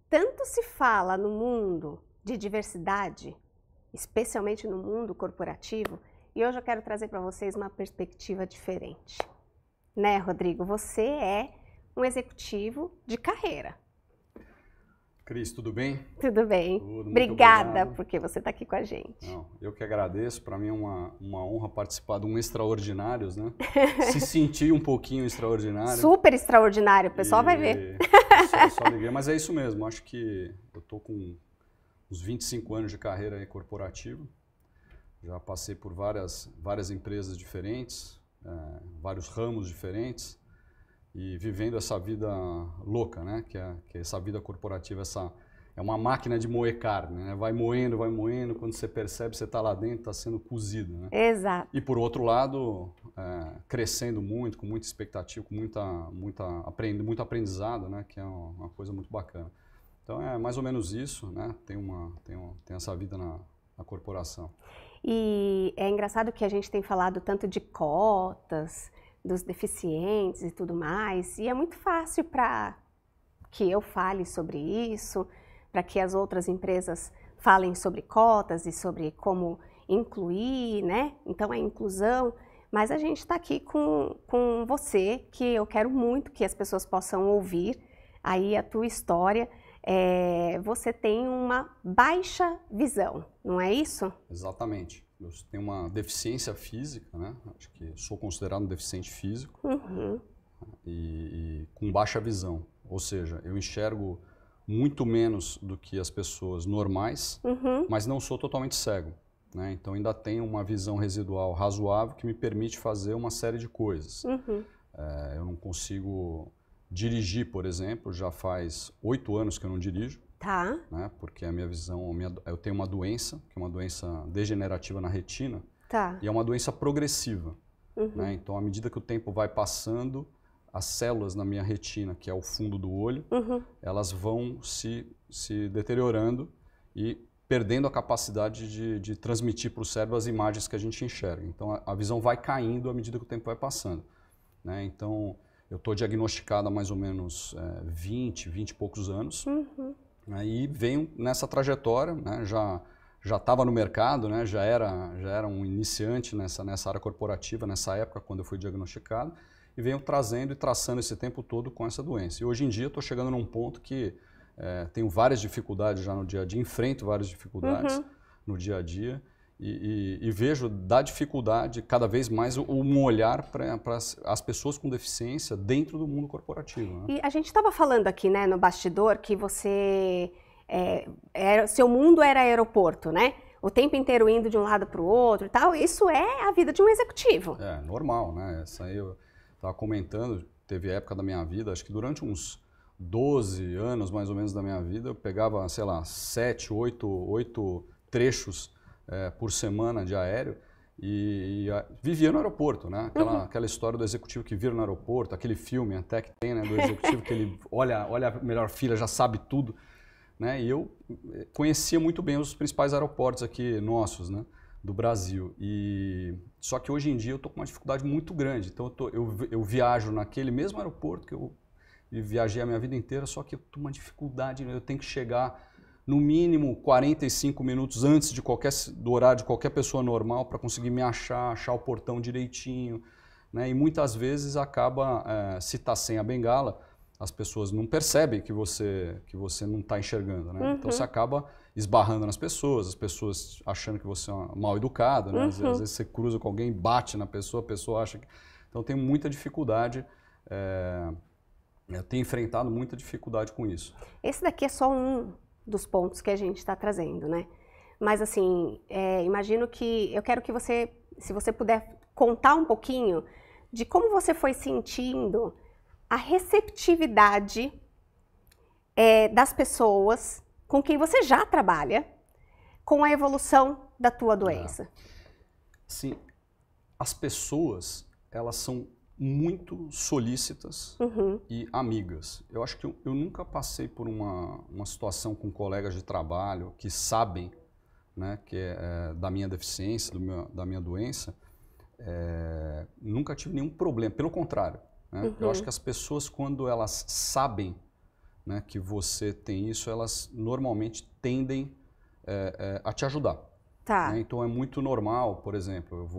tanto se fala no mundo de diversidade, especialmente no mundo corporativo, e hoje eu quero trazer para vocês uma perspectiva diferente. Né, Rodrigo? Você é um executivo de carreira. Cris, tudo bem? Tudo bem. Tudo, obrigada porque você está aqui com a gente. Não, eu que agradeço. Para mim é uma honra participar de um Extraordinários, né? Se sentir um pouquinho extraordinário. Super extraordinário, o pessoal vai ver. Só alegria, mas é isso mesmo. Acho que eu estou com uns 25 anos de carreira aí corporativa. Já passei por várias empresas diferentes, vários ramos diferentes. E vivendo essa vida louca, né? Que é essa vida corporativa, é uma máquina de moer carne, né? Vai moendo, quando você percebe, você está lá dentro, está sendo cozido, né? Exato. E por outro lado, crescendo muito, com muita expectativa, com muito aprendizado, né? Que é uma coisa muito bacana. Então é mais ou menos isso, né? Tem essa vida na corporação. E é engraçado que a gente tem falado tanto de cotas, dos deficientes e tudo mais, e é muito fácil para que eu fale sobre isso, para que as outras empresas falem sobre cotas e sobre como incluir, né? Então, a inclusão, mas a gente está aqui com você, que eu quero muito que as pessoas possam ouvir aí a tua história. Você tem uma baixa visão, não é isso? Exatamente. Eu tenho uma deficiência física, né? Acho que sou considerado um deficiente físico e com baixa visão. Ou seja, eu enxergo muito menos do que as pessoas normais, mas não sou totalmente cego, né? Então ainda tenho uma visão residual razoável que me permite fazer uma série de coisas. Eu não consigo dirigir, por exemplo, já faz 8 anos que eu não dirijo. Tá. Né, porque a minha visão, eu tenho uma doença, que é uma doença degenerativa na retina, tá. E é uma doença progressiva. Né, então, à medida que o tempo vai passando, as células na minha retina, que é o fundo do olho, elas vão se deteriorando e perdendo a capacidade de transmitir para o cérebro as imagens que a gente enxerga. Então, a visão vai caindo à medida que o tempo vai passando. Né, então, eu estou diagnosticado há mais ou menos 20 e poucos anos. E venho nessa trajetória, né, já estava no mercado, né, já era um iniciante nessa área corporativa, nessa época, quando eu fui diagnosticado, e venho trazendo e traçando esse tempo todo com essa doença. E hoje em dia estou chegando num ponto que tenho várias dificuldades já no dia a dia, enfrento várias dificuldades no dia a dia, e vejo da dificuldade cada vez mais um olhar para as pessoas com deficiência dentro do mundo corporativo. Né? E a gente estava falando aqui, né, no bastidor, que você seu mundo era aeroporto, né? O tempo inteiro indo de um lado para o outro e tal. Isso é a vida de um executivo. É normal, né? Essa aí eu estava comentando, teve época da minha vida, acho que durante uns 12 anos mais ou menos da minha vida, eu pegava, sei lá, 7, 8 trechos por semana de aéreo e vivia no aeroporto, né? Aquela história do executivo que vira no aeroporto, aquele filme até que tem, né, do executivo que ele olha a melhor fila, já sabe tudo, né? E eu conhecia muito bem os principais aeroportos aqui nossos, né, do Brasil. Só que hoje em dia eu estou com uma dificuldade muito grande. Então eu viajo naquele mesmo aeroporto que eu viajei a minha vida inteira, só que eu estou com uma dificuldade, eu tenho que chegar no mínimo 45 minutos antes do horário de qualquer pessoa normal para conseguir me achar o portão direitinho, né? E muitas vezes acaba, se está sem a bengala, as pessoas não percebem que você não está enxergando, né? Então você acaba esbarrando nas pessoas, as pessoas achando que você é mal educado, né? Às vezes você cruza com alguém, bate na pessoa, a pessoa acha que... Então tem muita dificuldade, eu tenho enfrentado muita dificuldade com isso. Esse daqui é só um dos pontos que a gente está trazendo, né? Mas assim, imagino que eu quero que você, se você puder contar um pouquinho de como você foi sentindo a receptividade das pessoas com quem você já trabalha com a evolução da tua doença. Sim, as pessoas, elas são muito solícitas e amigas. Eu acho que eu nunca passei por uma situação com colegas de trabalho que sabem, né, que da minha deficiência, da minha doença, nunca tive nenhum problema, pelo contrário. Né? Eu acho que as pessoas, quando elas sabem, né, que você tem isso, elas normalmente tendem a te ajudar. Tá. Né? Então é muito normal, por exemplo,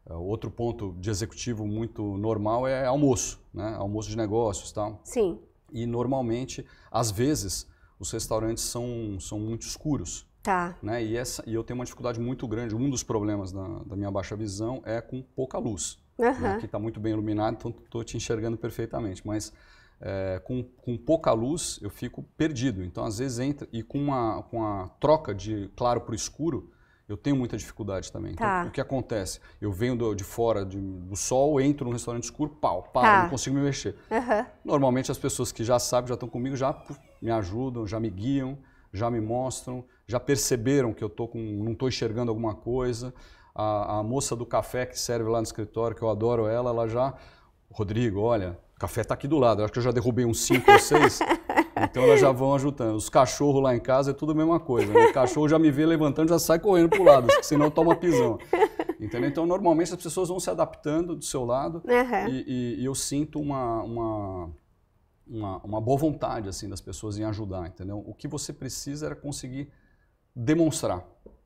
outro ponto de executivo muito normal é almoço, né? Almoço de negócios e tal. Sim. E normalmente, às vezes, os restaurantes são muito escuros. Tá. Né? E eu tenho uma dificuldade muito grande. Um dos problemas da minha baixa visão é com pouca luz. Né? Aqui está muito bem iluminado, então estou te enxergando perfeitamente. Mas com pouca luz eu fico perdido. Então, às vezes, e com a troca de claro para o escuro, eu tenho muita dificuldade também. Então, Tá. o que acontece? Eu venho de fora do sol, entro num restaurante escuro, paro, Tá. não consigo me mexer. Normalmente as pessoas que já sabem, já estão comigo, já me ajudam, já me guiam, já me mostram, já perceberam que eu não estou enxergando alguma coisa. A moça do café que serve lá no escritório, que eu adoro ela já... Rodrigo, olha, o café está aqui do lado, eu acho que eu já derrubei uns 5 ou 6... Então elas já vão ajudando. Os cachorros lá em casa é tudo a mesma coisa. Né? O cachorro já me vê levantando, já sai correndo pro lado, senão toma pisão. Entendeu? Então normalmente as pessoas vão se adaptando do seu lado e eu sinto uma boa vontade assim das pessoas em ajudar, entendeu? O que você precisa era conseguir demonstrar.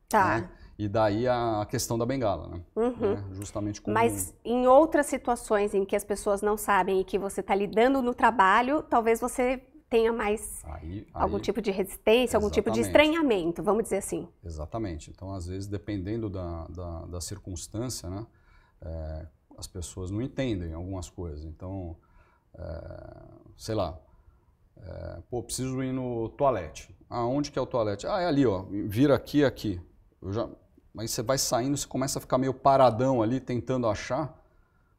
Tá. Né? E daí a questão da bengala, né? Né? Justamente como... Mas em outras situações em que as pessoas não sabem e que você está lidando no trabalho, talvez você tenha mais algum tipo de resistência, algum tipo de estranhamento, vamos dizer assim. Exatamente. Então, às vezes, dependendo da circunstância, né, as pessoas não entendem algumas coisas. Então, sei lá, preciso ir no toalete. Onde que é o toalete? É ali, ó, vira aqui, aqui. Aí você vai saindo, você começa a ficar meio paradão ali, tentando achar.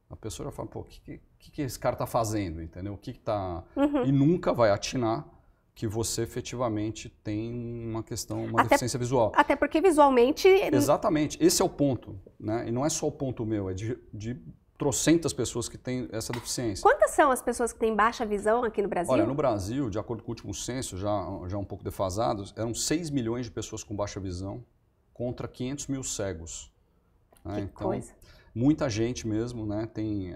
A pessoa já fala, o que esse cara está fazendo, entendeu? O que tá... E nunca vai atinar que você efetivamente tem uma deficiência visual. Até porque visualmente... Exatamente, esse é o ponto, né? E não é só o ponto meu, é de trocentas pessoas que têm essa deficiência. Quantas são as pessoas que têm baixa visão aqui no Brasil? Olha, no Brasil, de acordo com o último censo, já um pouco defasados, eram 6 milhões de pessoas com baixa visão contra 500 mil cegos. Né? Então, coisa. Muita gente mesmo, né? Tem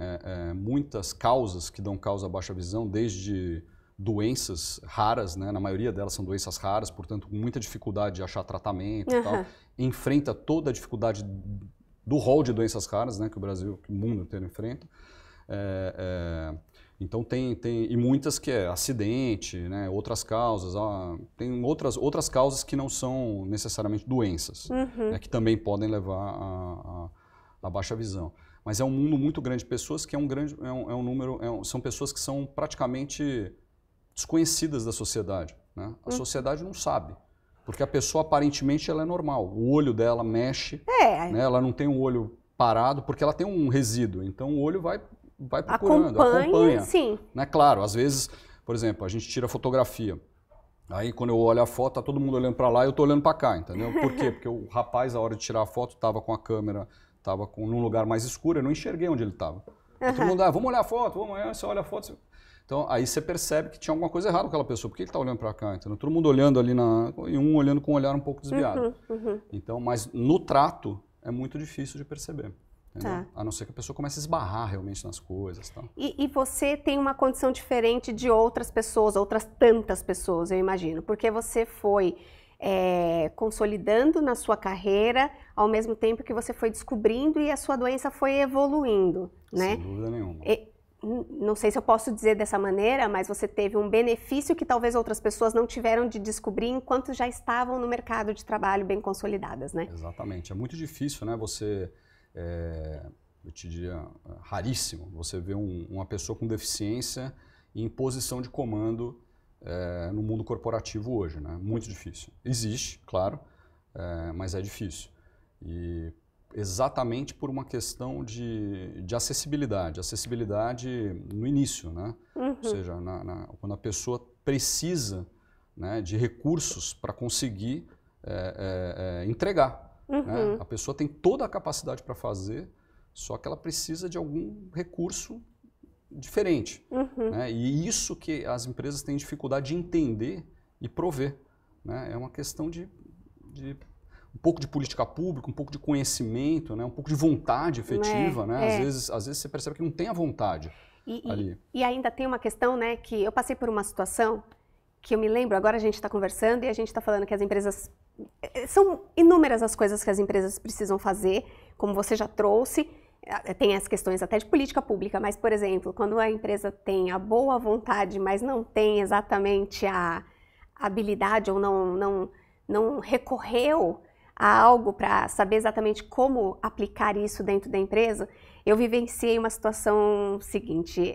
muitas causas que dão causa à baixa visão, desde doenças raras, né? Na maioria delas são doenças raras, portanto, com muita dificuldade de achar tratamento e tal. Enfrenta toda a dificuldade do rol de doenças raras, né? Que o Brasil, que o mundo inteiro enfrenta. Então e muitas que é acidente, né? Outras causas, tem outras causas que não são necessariamente doenças, né? Que também podem levar a baixa visão. Mas é um mundo muito grande de pessoas que são pessoas que são praticamente desconhecidas da sociedade. Né? A sociedade não sabe, porque a pessoa aparentemente ela é normal, o olho dela mexe, né? Ela não tem um olho parado, porque ela tem um resíduo, então o olho vai procurando, acompanha. Sim. Né? Claro, às vezes, por exemplo, a gente tira fotografia, aí quando eu olho a foto, tá todo mundo olhando para lá e eu tô olhando para cá, entendeu? Por quê? Porque o rapaz, na hora de tirar a foto, estava com a câmera, estava num lugar mais escuro, eu não enxerguei onde ele estava. Todo mundo, vamos olhar a foto, vamos olhar, você olha a foto. Então, aí você percebe que tinha alguma coisa errada com aquela pessoa. Por que ele está olhando para cá? Entendeu? Todo mundo olhando ali, e um olhando com um olhar um pouco desviado. Então, mas no trato, é muito difícil de perceber. Tá. A não ser que a pessoa comece a esbarrar realmente nas coisas. Tá? E você tem uma condição diferente de outras pessoas, outras tantas pessoas, eu imagino. Porque você foi consolidando na sua carreira, ao mesmo tempo que você foi descobrindo e a sua doença foi evoluindo. Né? Sem dúvida nenhuma. Não sei se eu posso dizer dessa maneira, mas você teve um benefício que talvez outras pessoas não tiveram de descobrir enquanto já estavam no mercado de trabalho bem consolidadas, né? Exatamente. É muito difícil, né? Você, eu te diria, raríssimo, você vê uma pessoa com deficiência em posição de comando no mundo corporativo hoje, né? Muito difícil. Existe, claro, mas é difícil. E exatamente por uma questão de acessibilidade. Acessibilidade no início, né? Ou seja, quando a pessoa precisa, né, de recursos para conseguir entregar. Né? A pessoa tem toda a capacidade para fazer, só que ela precisa de algum recurso diferente. Né? E isso que as empresas têm dificuldade de entender e prover. Né? É uma questão de um pouco de política pública, um pouco de conhecimento, né? Um pouco de vontade efetiva, né? Às vezes você percebe que não tem a vontade ali. E ainda tem uma questão, né, que eu passei por uma situação que eu me lembro, agora a gente está conversando e a gente está falando que as empresas... São inúmeras as coisas que as empresas precisam fazer, como você já trouxe. Tem as questões até de política pública, mas, por exemplo, quando a empresa tem a boa vontade, mas não tem exatamente a habilidade ou não recorreu a algo para saber exatamente como aplicar isso dentro da empresa, eu vivenciei uma situação seguinte,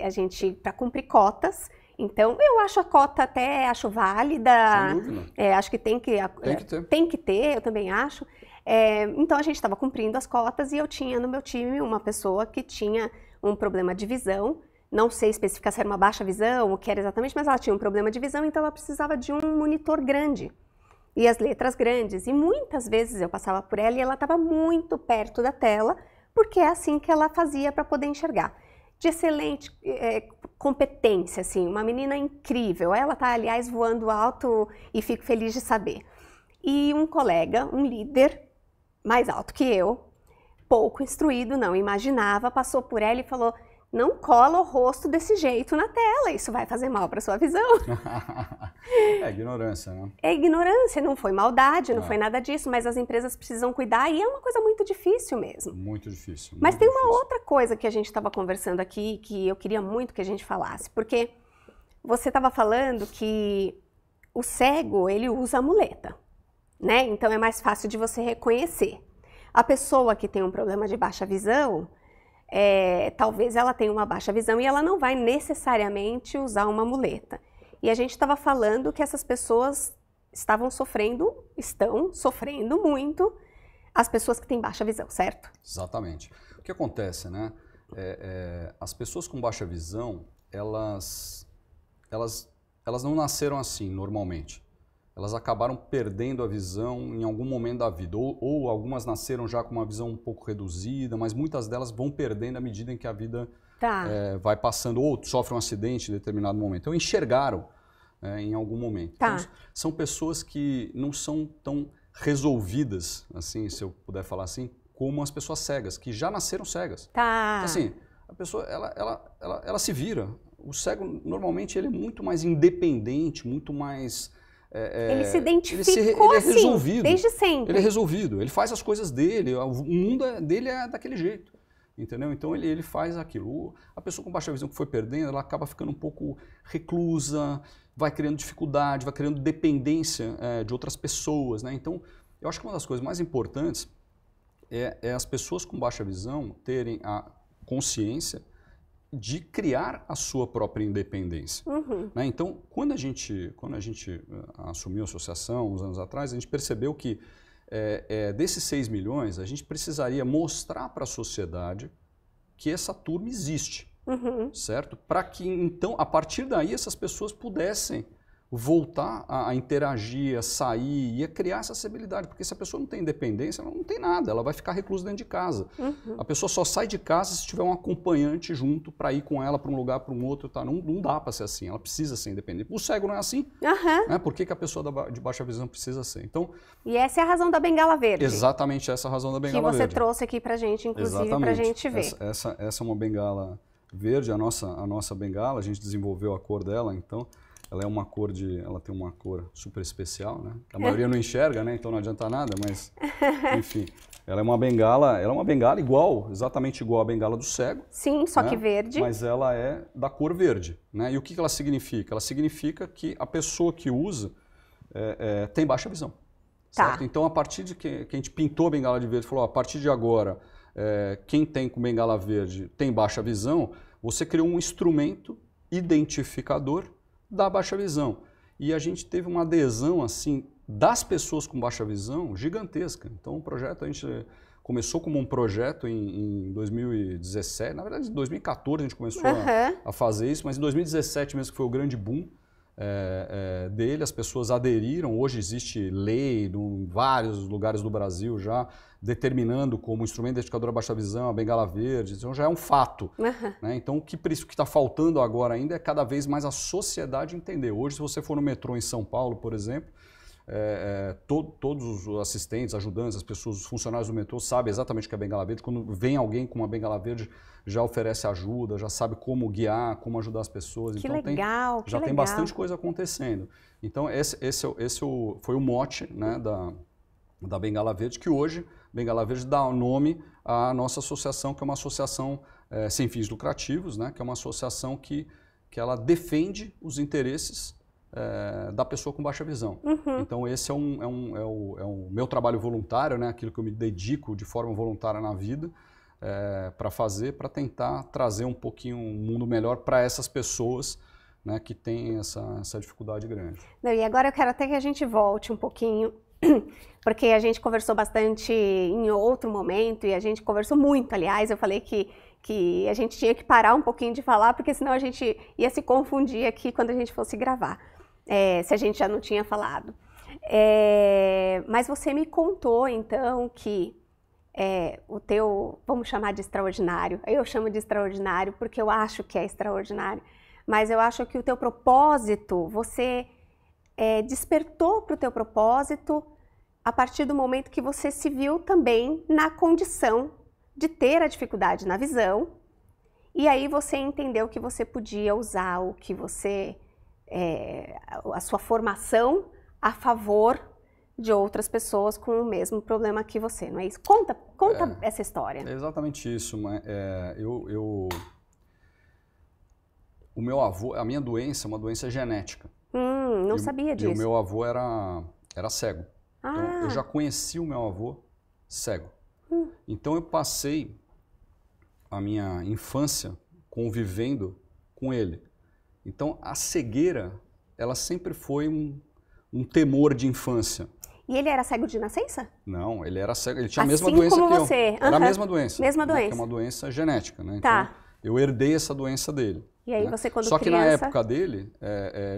para cumprir cotas. Então, eu acho a cota até, acho válida, Sem dúvida. Acho que tem que ter, eu também acho. Então, a gente estava cumprindo as cotas e eu tinha no meu time uma pessoa que tinha um problema de visão, não sei especificar se era uma baixa visão, o que era exatamente, mas ela tinha um problema de visão, então ela precisava de um monitor grande e as letras grandes. E muitas vezes eu passava por ela e ela estava muito perto da tela, porque é assim que ela fazia para poder enxergar. De excelente competência, assim, uma menina incrível. Ela está, aliás, voando alto e fico feliz de saber. E um colega, um líder, mais alto que eu, pouco instruído, não imaginava, passou por ela e falou: não cola o rosto desse jeito na tela, isso vai fazer mal para sua visão. É ignorância, né? É ignorância, não foi maldade, não foi nada disso, mas as empresas precisam cuidar e é uma coisa muito difícil mesmo. Muito difícil. Mas tem uma outra coisa que a gente estava conversando aqui que eu queria muito que a gente falasse, porque você estava falando que o cego, ele usa a muleta, né? Então é mais fácil de você reconhecer. A pessoa que tem um problema de baixa visão, talvez ela tenha uma baixa visão e ela não vai necessariamente usar uma muleta. E a gente estava falando que essas pessoas estão sofrendo muito, as pessoas que têm baixa visão, certo? Exatamente. O que acontece, né? As pessoas com baixa visão, elas não nasceram assim, normalmente. Elas acabaram perdendo a visão em algum momento da vida. Ou algumas nasceram já com uma visão um pouco reduzida, mas muitas delas vão perdendo à medida em que a vida vai passando, ou sofrem um acidente em determinado momento. Então enxergaram em algum momento. Então, são pessoas que não são tão resolvidas, assim, se eu puder falar assim, como as pessoas cegas, que já nasceram cegas. Então, assim, a pessoa ela se vira. O cego, normalmente, ele é muito mais independente, muito mais... ele se identificou ele é resolvido, assim, desde sempre. Ele é resolvido, ele faz as coisas dele, o mundo dele é daquele jeito, entendeu? Então ele faz aquilo. A pessoa com baixa visão que foi perdendo, ela acaba ficando um pouco reclusa, vai criando dificuldade, vai criando dependência de outras pessoas, né? Então, eu acho que uma das coisas mais importantes é as pessoas com baixa visão terem a consciência de criar a sua própria independência. Né? Então, quando a gente assumiu a associação uns anos atrás, a gente percebeu que desses 6 milhões, a gente precisaria mostrar para a sociedade que essa turma existe, certo? Para que, então, a partir daí, essas pessoas pudessem voltar a interagir, a sair e a criar essa acessibilidade, porque se a pessoa não tem independência, ela não tem nada, ela vai ficar reclusa dentro de casa. A pessoa só sai de casa se tiver um acompanhante junto para ir com ela para um lugar, para um outro, tá? Não dá para ser assim, ela precisa ser independente. O cego não é assim, né? Por que a pessoa de baixa visão precisa ser? Então, e essa é a razão da bengala verde. Exatamente essa é a razão da bengala verde. Que você trouxe aqui pra gente, inclusive, pra gente ver. Essa é uma bengala verde, a nossa bengala, a gente desenvolveu a cor dela, então... Ela tem uma cor super especial, né? A maioria não enxerga, né? Então não adianta nada, mas enfim. Ela é uma bengala exatamente igual à bengala do cego. Sim, só né? que verde. Mas ela é da cor verde, né? E o que ela significa? Ela significa que a pessoa que usa tem baixa visão. Certo? Então, a partir de que a gente pintou a bengala de verde, falou, a partir de agora, quem tem com bengala verde tem baixa visão, você criou um instrumento identificador da baixa visão. E a gente teve uma adesão assim das pessoas com baixa visão gigantesca. Então o projeto, a gente começou como um projeto em 2017, na verdade em 2014 a gente começou a fazer isso, mas em 2017 mesmo que foi o grande boom dele, as pessoas aderiram. Hoje existe lei em vários lugares do Brasil já determinando como instrumento identificador da baixa visão a bengala verde, então já é um fato. Né? Então o que está faltando agora ainda é cada vez mais a sociedade entender. Hoje, se você for no metrô em São Paulo, por exemplo, todos os assistentes, ajudantes, as pessoas, os funcionários do metrô sabem exatamente o que é bengala verde. Quando vem alguém com uma bengala verde, já oferece ajuda, já sabe como guiar, como ajudar as pessoas. Que então legal, já tem bastante coisa acontecendo. Então esse foi o mote, né, da Bengala Verde, que hoje Bengala Verde dá o nome à nossa associação, que é uma associação sem fins lucrativos, né, que é uma associação que ela defende os interesses da pessoa com baixa visão. Então esse é o meu trabalho voluntário, né, aquilo que eu me dedico de forma voluntária na vida, para fazer, para tentar trazer um pouquinho um mundo melhor para essas pessoas, né, que têm essa dificuldade grande. Não, e agora eu quero até que a gente volte um pouquinho, porque a gente conversou bastante em outro momento, e a gente conversou muito, aliás, eu falei que a gente tinha que parar um pouquinho de falar, porque senão a gente ia se confundir aqui quando a gente fosse gravar, se a gente já não tinha falado. Mas você me contou, então, que o teu, vamos chamar de extraordinário, eu chamo de extraordinário porque eu acho que é extraordinário, mas eu acho que o teu propósito, você despertou para o teu propósito a partir do momento que você se viu também na condição de ter a dificuldade na visão, e aí você entendeu que você podia usar o que você, a sua formação a favor de outras pessoas com o mesmo problema que você, não é isso? Conta essa história. É exatamente isso. O meu avô, a minha doença é uma doença genética. Não sabia disso. E o meu avô era cego. Então, eu já conheci o meu avô cego. Então eu passei a minha infância convivendo com ele. Então a cegueira, ela sempre foi um temor de infância. E ele era cego de nascença? Não, ele era cego, ele tinha a assim mesma doença como que você. eu. Era a mesma doença. Mesma doença. Né, que é uma doença genética, né? Tá. Então, eu herdei essa doença dele. E aí né? você, quando Só que criança... na época dele,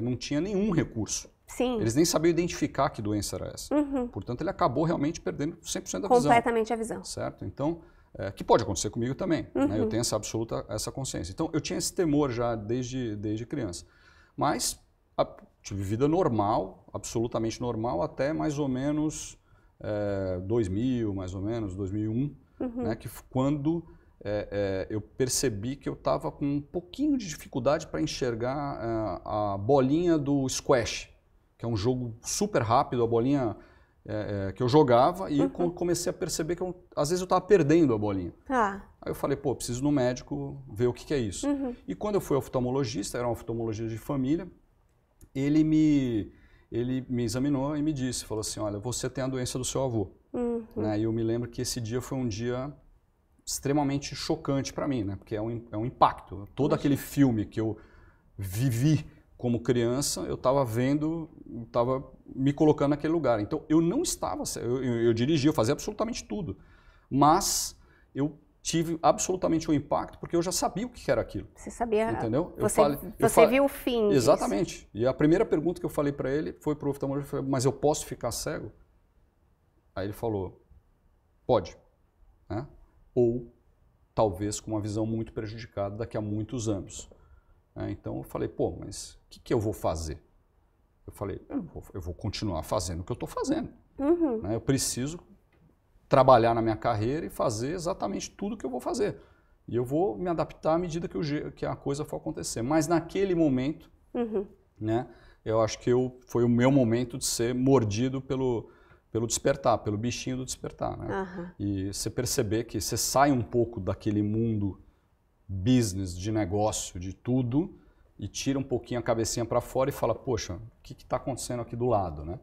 não tinha nenhum recurso. Sim. Eles nem sabiam identificar que doença era essa. Portanto, ele acabou realmente perdendo 100% da visão. Completamente a visão. Certo? Então, que pode acontecer comigo também. Né? Eu tenho essa consciência. Então, eu tinha esse temor já desde criança. Mas tive vida normal, absolutamente normal, até mais ou menos 2000, mais ou menos, 2001, né? Que quando eu percebi que eu estava com um pouquinho de dificuldade para enxergar a bolinha do squash, que é um jogo super rápido, a bolinha que eu jogava, e comecei a perceber que às vezes eu estava perdendo a bolinha. Aí eu falei, pô, preciso ir no médico ver o que é isso. E quando eu fui ao oftalmologista, era um oftalmologista de família, ele me examinou e me disse, falou assim, olha, você tem a doença do seu avô. Né? E eu me lembro que esse dia foi um dia extremamente chocante para mim, né? Porque é um impacto. Todo aquele filme que eu vivi como criança, eu estava vendo, estava me colocando naquele lugar. Então, eu não estava, eu dirigia, eu fazia absolutamente tudo, mas eu tive absolutamente um impacto porque eu já sabia o que era aquilo. Você sabia? Entendeu? Você viu o fim disso. Exatamente. E a primeira pergunta que eu falei para ele foi para o oftalmologista, mas eu posso ficar cego? Aí ele falou, pode, né? Ou talvez com uma visão muito prejudicada daqui a muitos anos. Então eu falei, pô, mas o que eu vou fazer? Eu falei, eu vou continuar fazendo o que eu estou fazendo. Eu preciso trabalhar na minha carreira e fazer exatamente tudo o que eu vou fazer. E eu vou me adaptar à medida que a coisa for acontecer. Mas naquele momento, né, eu acho que foi o meu momento de ser mordido pelo despertar, pelo bichinho do despertar. Né? E você perceber que você sai um pouco daquele mundo business, de negócio, de tudo, e tira um pouquinho a cabecinha para fora e fala, poxa, o que está acontecendo aqui do lado? Né?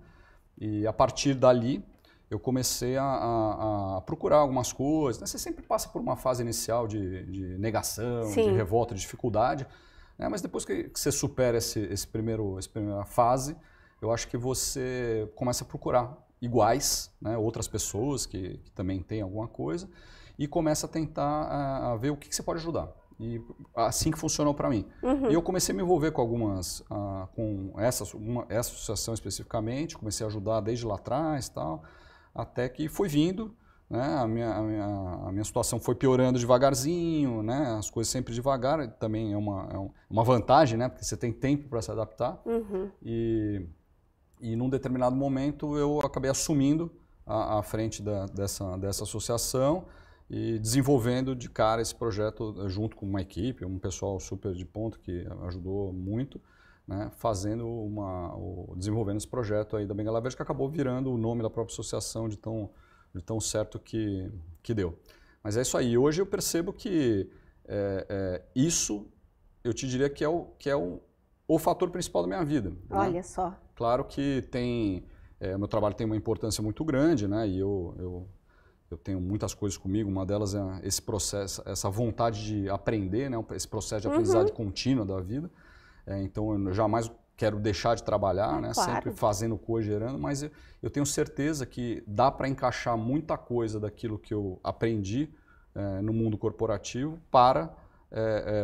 E a partir dali, eu comecei a procurar algumas coisas. Né? Você sempre passa por uma fase inicial de negação, de revolta, de dificuldade, né? Mas depois que você supera essa primeira fase, eu acho que você começa a procurar iguais, né? Outras pessoas que também têm alguma coisa, e começa a tentar ver o que você pode ajudar. E assim que funcionou para mim. E eu comecei a me envolver com com essa associação especificamente, comecei a ajudar desde lá atrás, tal, até que foi vindo, né? A minha situação foi piorando devagarzinho, né? As coisas sempre devagar, também é uma vantagem, né? Porque você tem tempo para se adaptar. E E num determinado momento eu acabei assumindo a frente dessa associação e desenvolvendo de cara esse projeto junto com uma equipe, um pessoal super de ponta que ajudou muito, né, desenvolvendo esse projeto aí da Bengala Verde, que acabou virando o nome da própria associação de tão certo que deu. Mas é isso aí. Hoje eu percebo que isso, eu te diria que é o fator principal da minha vida. Olha, né? só. Claro que meu trabalho tem uma importância muito grande, né? E eu tenho muitas coisas comigo. Uma delas é esse processo, essa vontade de aprender, né? Esse processo de aprendizagem contínua da vida. Então eu jamais quero deixar de trabalhar, né? Claro. Sempre fazendo coisa, gerando, mas eu tenho certeza que dá para encaixar muita coisa daquilo que eu aprendi no mundo corporativo para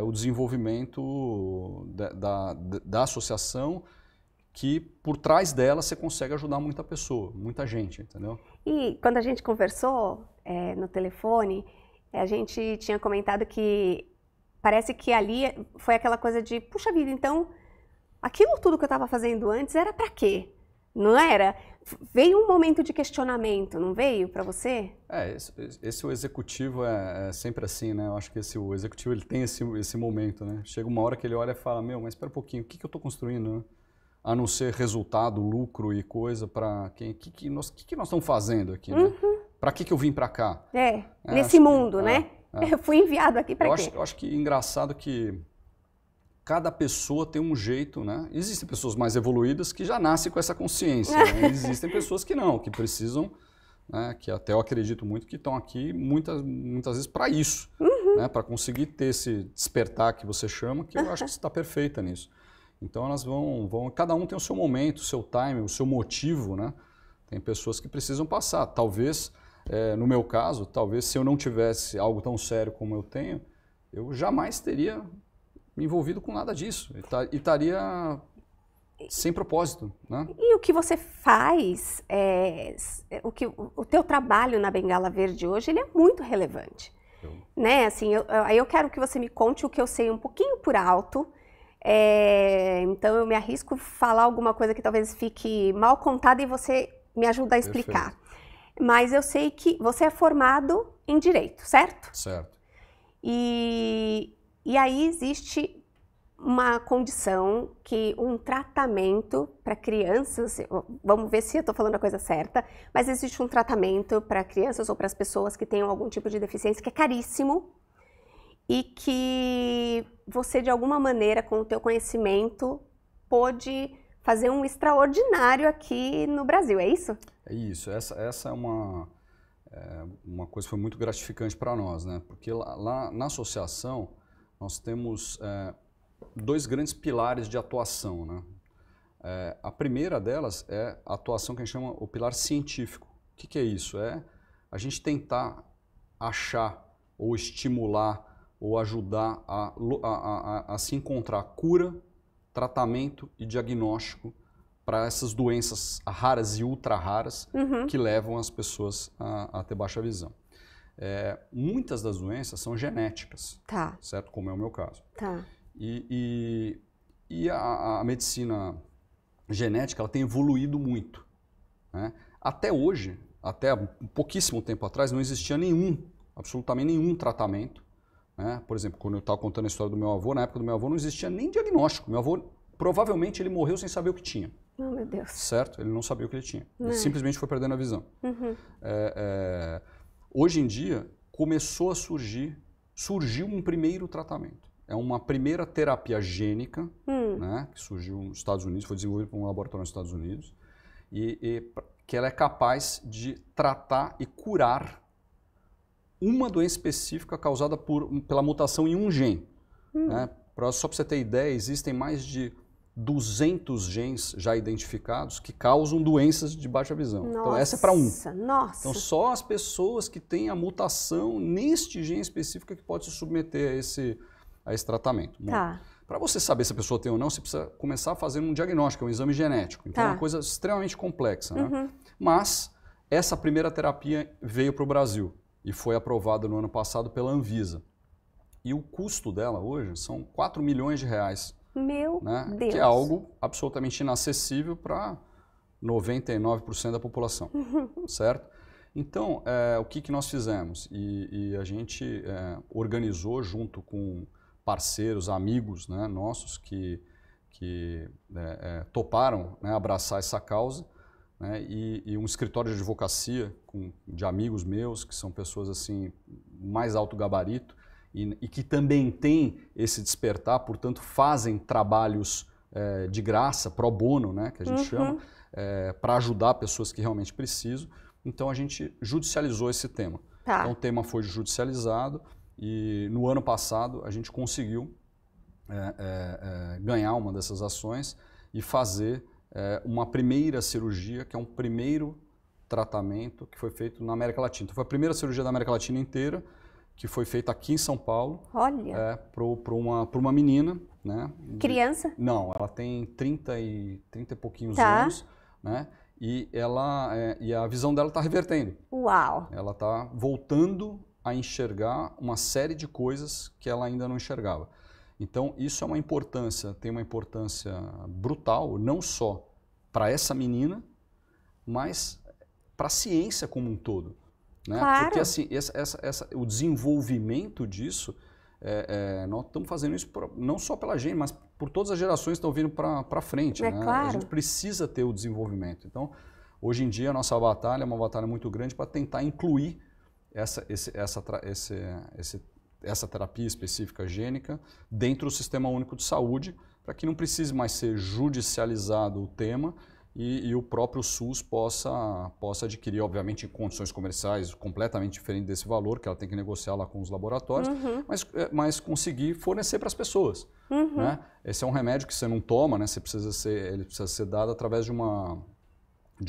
o desenvolvimento da associação, que por trás dela você consegue ajudar muita pessoa, muita gente, entendeu? E quando a gente conversou no telefone, a gente tinha comentado que parece que ali foi aquela coisa de, puxa vida, então aquilo tudo que eu estava fazendo antes era para quê? Não era? Veio um momento de questionamento, não veio para você? Esse o executivo é sempre assim, né? Eu acho que o executivo ele tem esse momento, né? Chega uma hora que ele olha e fala, mas espera um pouquinho, o que eu estou construindo, né? A não ser resultado, lucro e coisa para quem? O que nós estamos fazendo aqui, né? Para que eu vim para cá? Nesse mundo, né? Eu fui enviado aqui para quê? Eu acho que é engraçado que cada pessoa tem um jeito, né? Existem pessoas mais evoluídas que já nascem com essa consciência, né? Existem pessoas que não, que precisam, né? Que até eu acredito muito que estão aqui muitas vezes para isso, né? Para conseguir ter esse despertar que você chama, que eu acho que você está perfeita nisso. Então elas cada um tem o seu momento, o seu time, o seu motivo, né? Tem pessoas que precisam passar. Talvez, no meu caso, se eu não tivesse algo tão sério como eu tenho, eu jamais teria me envolvido com nada disso. E estaria sem propósito, né? E o que você faz, o teu trabalho na Bengala Verde hoje, ele é muito relevante. Né? Assim, eu quero que você me conte o que eu sei um pouquinho por alto. Então eu me arrisco a falar alguma coisa que talvez fique mal contada e você me ajuda a explicar. Perfeito. Mas eu sei que você é formado em Direito, certo? Certo. E aí existe uma condição que um tratamento para crianças, vamos ver se eu estou falando a coisa certa, mas existe um tratamento para crianças ou para as pessoas que tenham algum tipo de deficiência que é caríssimo, e que você, de alguma maneira, com o teu conhecimento, pôde fazer um extraordinário aqui no Brasil, é isso? É isso. Essa é uma coisa que foi muito gratificante para nós, né? Porque lá na associação, nós temos dois grandes pilares de atuação, né? A primeira delas é a atuação que a gente chama o pilar científico. O que é isso? É a gente tentar achar ou estimular ou ajudar a se encontrar cura, tratamento e diagnóstico para essas doenças raras e ultra raras que levam as pessoas a ter baixa visão. Muitas das doenças são genéticas, certo? Como é o meu caso. E a medicina genética ela tem evoluído muito, né? Até hoje, até pouquíssimo tempo atrás, não existia absolutamente nenhum tratamento. Por exemplo, quando eu estava contando a história do meu avô, na época do meu avô não existia nem diagnóstico. Meu avô, provavelmente, ele morreu sem saber o que tinha. Oh, meu Deus. Certo? Ele não sabia o que ele tinha. Ele simplesmente foi perdendo a visão. Hoje em dia, surgiu um primeiro tratamento. É uma primeira terapia gênica, né, que surgiu nos Estados Unidos, foi desenvolvida por um laboratório nos Estados Unidos, e que ela é capaz de tratar e curar uma doença específica causada pela mutação em um gene. Né? Só para você ter ideia, existem mais de 200 genes já identificados que causam doenças de baixa visão. Nossa, então essa é para um. Nossa. Então só as pessoas que têm a mutação neste gene específico que pode se submeter a esse tratamento. Para você saber se a pessoa tem ou não, você precisa começar fazendo um diagnóstico, um exame genético. Então é uma coisa extremamente complexa. Né? Mas essa primeira terapia veio para o Brasil e foi aprovada no ano passado pela Anvisa. E o custo dela hoje são 4 milhões de reais. Meu Deus! Que é algo absolutamente inacessível para 99% da população, certo? Então, o que nós fizemos? E a gente organizou junto com parceiros, amigos, né, nossos que toparam, né, abraçar essa causa, né, e um escritório de advocacia de amigos meus, que são pessoas assim mais alto gabarito e que também têm esse despertar, portanto fazem trabalhos de graça, pro bono, né, que a gente chama, para ajudar pessoas que realmente precisam. Então a gente judicializou esse tema. Tá. Então o tema foi judicializado e no ano passado a gente conseguiu ganhar uma dessas ações e fazer uma primeira cirurgia, que é um primeiro tratamento que foi feito na América Latina. Então, foi a primeira cirurgia da América Latina inteira que foi feita aqui em São Paulo. Olha! Para uma menina, né? Criança? Não, ela tem 30 e pouquinhos tá. anos, né? E a visão dela está revertendo. Uau! Ela está voltando a enxergar uma série de coisas que ela ainda não enxergava. Então, isso tem uma importância brutal, não só para essa menina, mas para a ciência como um todo. Né? Claro. Porque assim, o desenvolvimento disso, nós estamos fazendo isso não só pela gente, mas por todas as gerações que estão vindo para frente. Né? Claro. A gente precisa ter o desenvolvimento. Então, hoje em dia, a nossa batalha é uma batalha muito grande para tentar incluir essa terapia específica gênica dentro do Sistema Único de Saúde, para que não precise mais ser judicializado o tema e o próprio SUS possa adquirir, obviamente, em condições comerciais completamente diferentes desse valor, que ela tem que negociar lá com os laboratórios, mas conseguir fornecer para as pessoas. Né? Esse é um remédio que você não toma, né? Ele precisa ser dado através de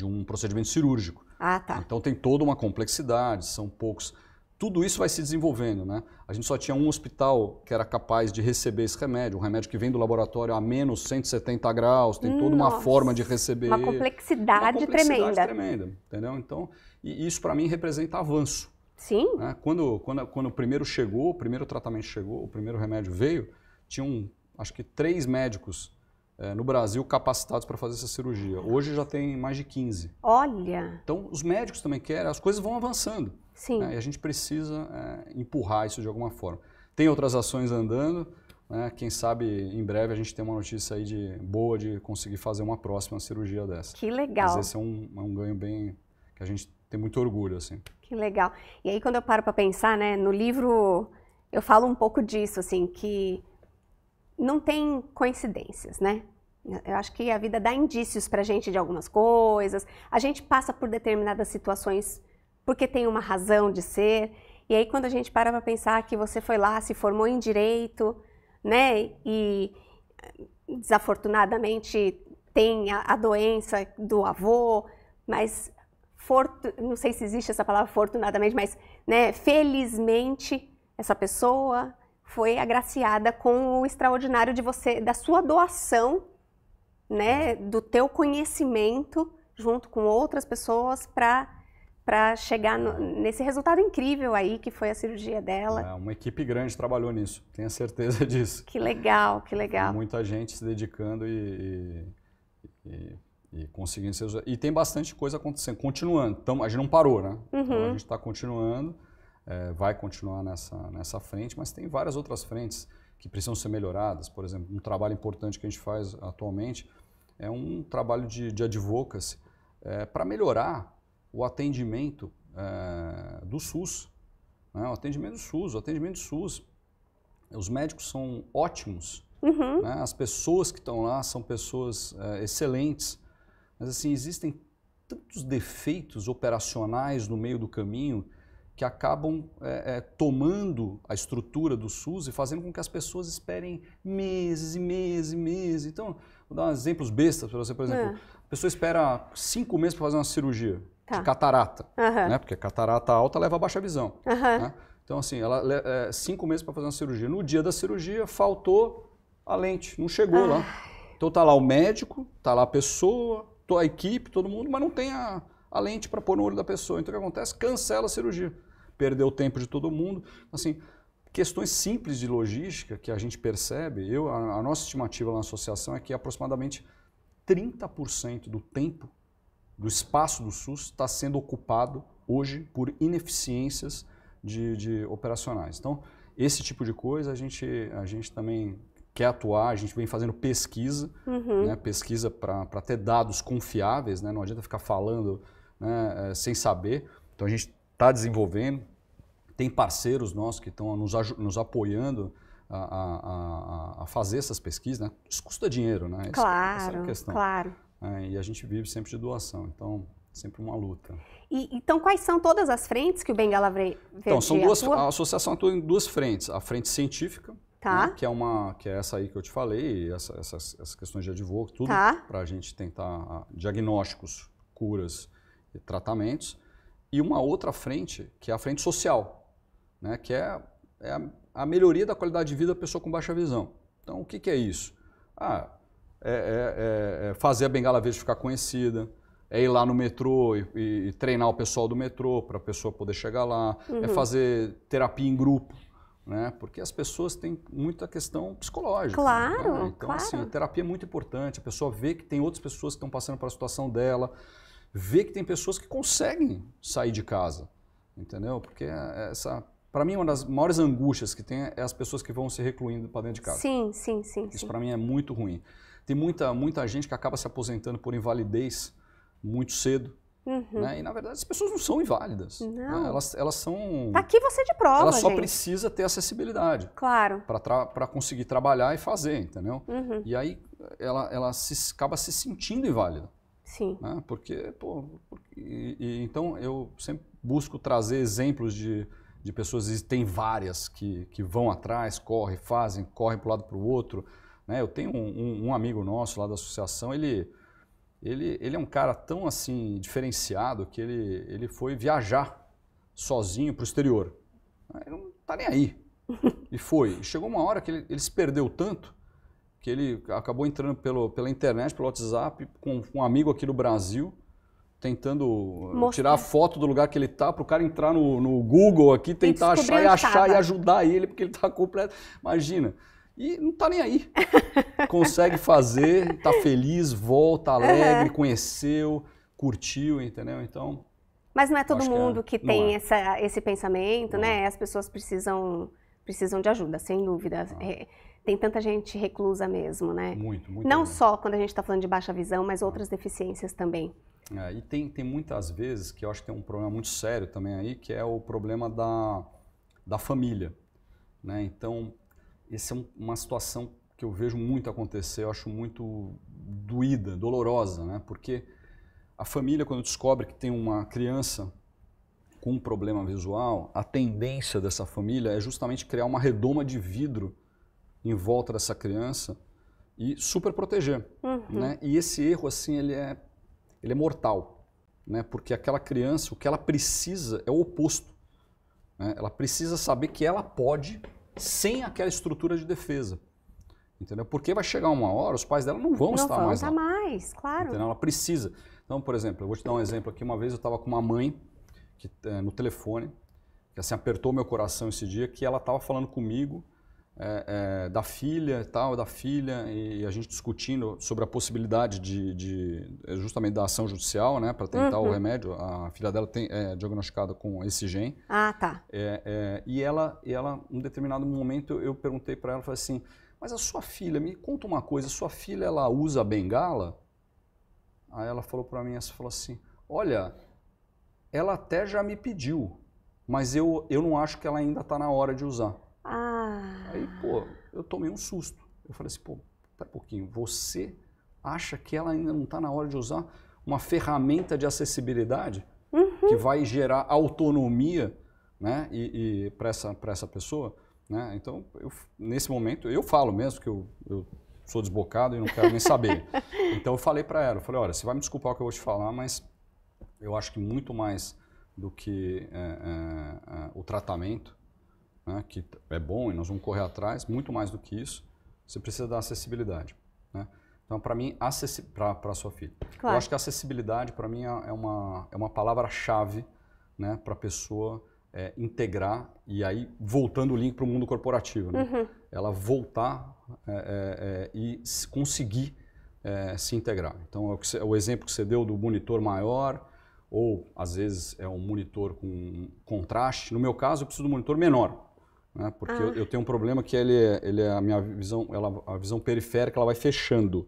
um procedimento cirúrgico. Ah, tá. Então tem toda uma complexidade, são poucos... Tudo isso vai se desenvolvendo, né? A gente só tinha um hospital que era capaz de receber esse remédio, um remédio que vem do laboratório a menos 170 graus, tem toda uma forma de receber. Uma complexidade tremenda, entendeu? Então, e isso para mim representa avanço. Sim. Né? Quando o primeiro tratamento chegou, o primeiro remédio veio, tinham acho que 3 médicos no Brasil capacitados para fazer essa cirurgia. Hoje já tem mais de 15. Olha! Então, os médicos também querem, as coisas vão avançando. Sim. Né? E a gente precisa empurrar isso de alguma forma. Tem outras ações andando, né? Quem sabe em breve a gente tem uma notícia aí boa de conseguir fazer uma próxima cirurgia dessa. Que legal. Mas esse é um ganho bem que a gente tem muito orgulho, assim. Que legal. E aí quando eu paro para pensar, né, no livro eu falo um pouco disso, assim, que não tem coincidências, né? Eu acho que a vida dá indícios pra gente de algumas coisas, a gente passa por determinadas situações porque tem uma razão de ser, e aí quando a gente para pensar que você foi lá, se formou em Direito, né, e desafortunadamente tem a doença do avô, mas não sei se existe essa palavra fortunadamente, mas né, felizmente essa pessoa foi agraciada com o extraordinário da sua doação, né, do teu conhecimento junto com outras pessoas para chegar nesse resultado incrível aí que foi a cirurgia dela. Uma equipe grande trabalhou nisso, tenho certeza disso. Que legal, que legal. Muita gente se dedicando e conseguindo ser... E tem bastante coisa acontecendo, continuando. Então, a gente não parou, né? Então, a gente está continuando, vai continuar nessa frente, mas tem várias outras frentes que precisam ser melhoradas. Por exemplo, um trabalho importante que a gente faz atualmente é um trabalho de advocacy para melhorar o atendimento do SUS. Né? O atendimento do SUS. Os médicos são ótimos, né? As pessoas que estão lá são pessoas excelentes, mas assim, existem tantos defeitos operacionais no meio do caminho que acabam tomando a estrutura do SUS e fazendo com que as pessoas esperem meses e meses e meses. Então, vou dar exemplos bestas para você, por exemplo. A pessoa espera 5 meses para fazer uma cirurgia de catarata, né? Porque catarata alta leva a baixa visão. Né? Então, assim, ela 5 meses para fazer uma cirurgia. No dia da cirurgia, faltou a lente, não chegou lá. Então, tá lá o médico, tá lá a pessoa, a equipe, todo mundo, mas não tem a lente para pôr no olho da pessoa. Então, o que acontece? Cancela a cirurgia. Perdeu o tempo de todo mundo. Assim, questões simples de logística que a gente percebe, a nossa estimativa lá na associação é que aproximadamente 30% do tempo do espaço do SUS está sendo ocupado hoje por ineficiências de operacionais. Então, esse tipo de coisa a gente também quer atuar, a gente vem fazendo pesquisa, né, pesquisa para ter dados confiáveis, né, não adianta ficar falando, né, sem saber. Então a gente está desenvolvendo, tem parceiros nossos que estão nos apoiando a fazer essas pesquisas, né? Isso custa dinheiro, né? Claro, essa é a questão. Claro. E a gente vive sempre de doação, então sempre uma luta. Então quais são todas as frentes que o Bengala Verde Então, são duas, atua? a associação atua em duas frentes. A frente científica, Tá. né, que é essa aí que eu te falei, essas questões de advogo, tudo Tá. para a gente tentar diagnósticos, curas e tratamentos. E uma outra frente, que é a frente social, né, que é a melhoria da qualidade de vida da pessoa com baixa visão. Então, o que é isso? Fazer a Bengala Verde ficar conhecida, é ir lá no metrô e treinar o pessoal do metrô para a pessoa poder chegar lá, é fazer terapia em grupo, né? Porque as pessoas têm muita questão psicológica. Claro, né? Então, claro. assim, a terapia é muito importante, a pessoa vê que tem outras pessoas que estão passando pela situação dela, vê que tem pessoas que conseguem sair de casa, entendeu? Porque para mim, uma das maiores angústias que tem é as pessoas que vão se recluindo para dentro de casa. Sim. Isso para mim é muito ruim. Tem muita gente que acaba se aposentando por invalidez muito cedo, né? E na verdade as pessoas não são inválidas. Não. Né? Elas são... Tá aqui você de prova, Ela só gente. precisa ter acessibilidade. Claro. Para conseguir trabalhar e fazer, entendeu? E aí ela acaba se sentindo inválida. Sim. Né? Então eu sempre busco trazer exemplos de pessoas, e tem várias que vão atrás, correm para o lado para o outro. Né? Eu tenho um amigo nosso lá da associação, ele é um cara tão assim diferenciado que ele foi viajar sozinho para o exterior. Ele não está nem aí. E foi. E chegou uma hora que ele se perdeu tanto que ele acabou entrando pela internet, pelo WhatsApp, com um amigo aqui do Brasil, tentando tirar a foto do lugar que ele está, para o cara entrar no Google aqui, tentar achar e ajudar ele, porque ele está completo. Imagina. E não está nem aí. Consegue fazer, está feliz, volta alegre, conheceu, curtiu, entendeu? Então... Mas não é todo mundo que tem esse pensamento, né? As pessoas precisam de ajuda, sem dúvida. Tem tanta gente reclusa mesmo, né? Muito. Não só quando a gente está falando de baixa visão, mas outras deficiências também. E tem muitas vezes que eu acho que tem um problema muito sério também aí, que é o problema da família, né? Então, essa é uma situação que eu vejo muito acontecer, eu acho muito doída, dolorosa, né? Porque a família, quando descobre que tem uma criança com um problema visual, a tendência dessa família é justamente criar uma redoma de vidro em volta dessa criança e super proteger, né? E esse erro, assim, ele é mortal, né? Porque aquela criança, o que ela precisa é o oposto, né? Ela precisa saber que ela pode sem aquela estrutura de defesa, entendeu? Porque vai chegar uma hora, os pais dela não vão estar mais lá. Não vão estar mais, claro. Entendeu? Ela precisa. Então, por exemplo, eu vou te dar um exemplo aqui. Uma vez eu estava com uma mãe no telefone, que assim apertou meu coração esse dia, que ela estava falando comigo da filha e tal, e a gente discutindo sobre a possibilidade justamente da ação judicial, né, para tentar o remédio. A filha dela é diagnosticada com esse gene. Ah, tá. E ela, em um determinado momento, eu perguntei para ela, falei assim, mas a sua filha, me conta uma coisa, sua filha, ela usa bengala? Aí ela falou para mim, falou assim, olha, ela até já me pediu, mas eu não acho que ela ainda está na hora de usar. Aí, pô, eu tomei um susto. Eu falei assim, pô, pera um pouquinho, você acha que ela ainda não está na hora de usar uma ferramenta de acessibilidade que vai gerar autonomia, né, e para essa pessoa? Né? Então, nesse momento, eu falo mesmo que eu sou desbocado e não quero nem saber. Então eu falei para ela, olha, você vai me desculpar o que eu vou te falar, mas eu acho que muito mais do que o tratamento, né, que é bom e nós vamos correr atrás, muito mais do que isso, você precisa da acessibilidade. Né? Então, para mim, para a sua filha. Claro. Eu acho que a acessibilidade, para mim, é uma palavra-chave, né, para a pessoa integrar, e aí voltando o link para o mundo corporativo. Né? Ela voltar e conseguir se integrar. Então, o exemplo que você deu do monitor maior, ou às vezes é um monitor com contraste. No meu caso, eu preciso de um monitor menor, né? Porque eu tenho um problema que a minha visão, a visão periférica, ela vai fechando.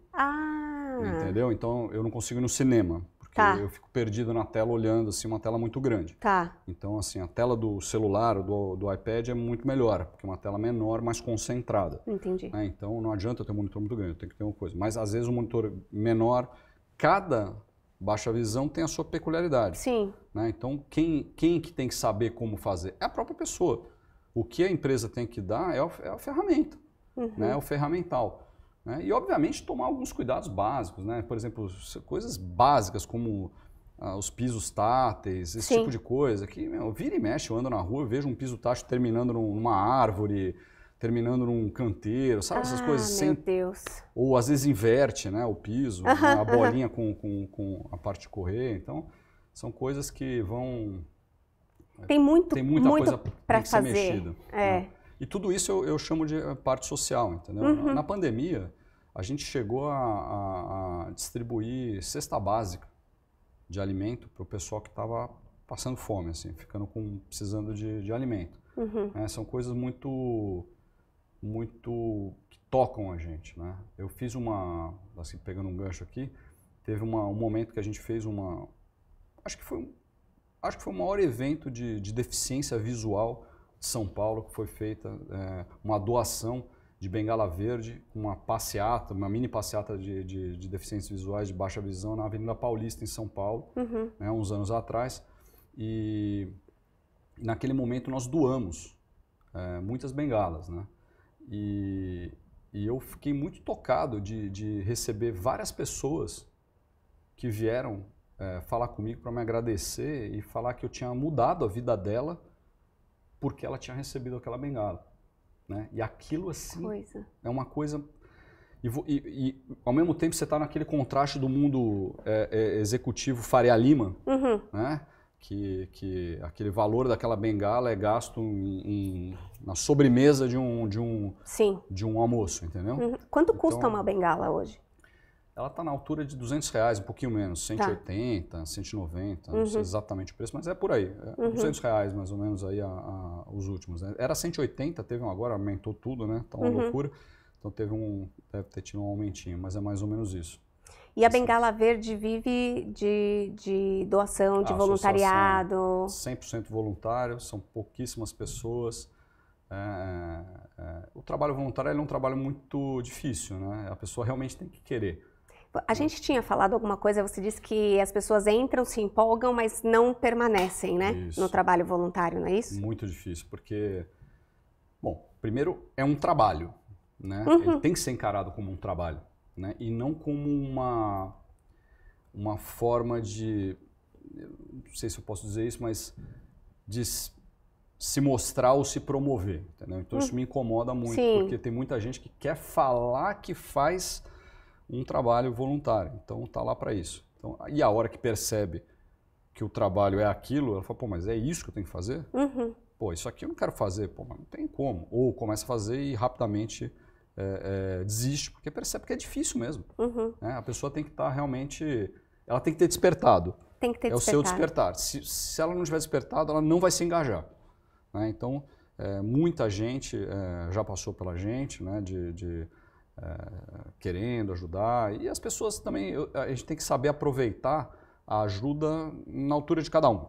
Entendeu? Então eu não consigo ir no cinema, porque eu fico perdido na tela olhando assim, uma tela muito grande. Então assim, a tela do celular, do iPad é muito melhor, porque é uma tela menor, mais concentrada. Entendi. Né? Então não adianta eu ter um monitor muito grande, eu tenho que ter uma coisa. Mas às vezes um monitor menor, cada baixa visão tem a sua peculiaridade. Sim. Né? Então quem que tem que saber como fazer? É a própria pessoa. O que a empresa tem que dar é a ferramenta, né? É o ferramental. Né? E, obviamente, tomar alguns cuidados básicos, né? Por exemplo, coisas básicas como os pisos táteis, esse tipo de coisa, que vira e mexe, eu ando na rua, eu vejo um piso tátil terminando numa árvore, terminando num canteiro, sabe essas coisas? Meu Deus. Ou às vezes inverte, né, o piso, né, a bolinha com a parte de correr. Então, são coisas que vão... Tem muita coisa para fazer. Mexida, né? E tudo isso eu chamo de parte social, entendeu? Na pandemia, a gente chegou a distribuir cesta básica de alimento para o pessoal que estava passando fome, assim, precisando de alimento. São coisas muito que tocam a gente, né? Eu fiz assim, pegando um gancho aqui, teve um momento que a gente fez acho que foi o maior evento de deficiência visual de São Paulo, que foi feita uma doação de bengala verde, uma mini passeata de deficientes visuais de baixa visão na Avenida Paulista, em São Paulo, né, uns anos atrás. E naquele momento nós doamos muitas bengalas, né? E eu fiquei muito tocado de receber várias pessoas que vieram falar comigo para me agradecer e falar que eu tinha mudado a vida dela porque ela tinha recebido aquela bengala, né? E aquilo assim é uma coisa... E ao mesmo tempo você está naquele contraste do mundo executivo Faria Lima, né? Que aquele valor daquela bengala é gasto na sobremesa de um almoço, entendeu? Quanto custa uma bengala hoje? Ela está na altura de R$200, um pouquinho menos, 180, 190, não sei exatamente o preço, mas é por aí. R$200 mais ou menos aí os últimos. Né? Era 180, teve agora aumentou tudo, né? Tá uma loucura. Então deve ter tido um aumentinho, mas é mais ou menos isso. E a Bengala Verde vive de doação, de voluntariado? 100% voluntário, são pouquíssimas pessoas. O trabalho voluntário é um trabalho muito difícil, né? A pessoa realmente tem que querer. A gente tinha falado alguma coisa, você disse que as pessoas entram, se empolgam, mas não permanecem, né? Isso. No trabalho voluntário, não é isso? Muito difícil, porque, bom, primeiro é um trabalho, né? Ele tem que ser encarado como um trabalho, né? E não como uma forma de, não sei se eu posso dizer isso, mas de se mostrar ou se promover, entendeu? Então isso me incomoda muito, porque tem muita gente que quer falar que faz um trabalho voluntário, então tá lá para isso. Então, e a hora que percebe que o trabalho é aquilo, ela fala, pô, mas é isso que eu tenho que fazer? Pô, isso aqui eu não quero fazer, pô, mas não tem como. Ou começa a fazer e rapidamente desiste, porque percebe que é difícil mesmo. Né? A pessoa tem que estar realmente, ela tem que ter despertado. Tem que ter despertado. É o seu despertar. Se ela não tiver despertado, ela não vai se engajar. Né? Então, muita gente já passou pela gente, né, querendo ajudar. E as pessoas também, a gente tem que saber aproveitar a ajuda na altura de cada um.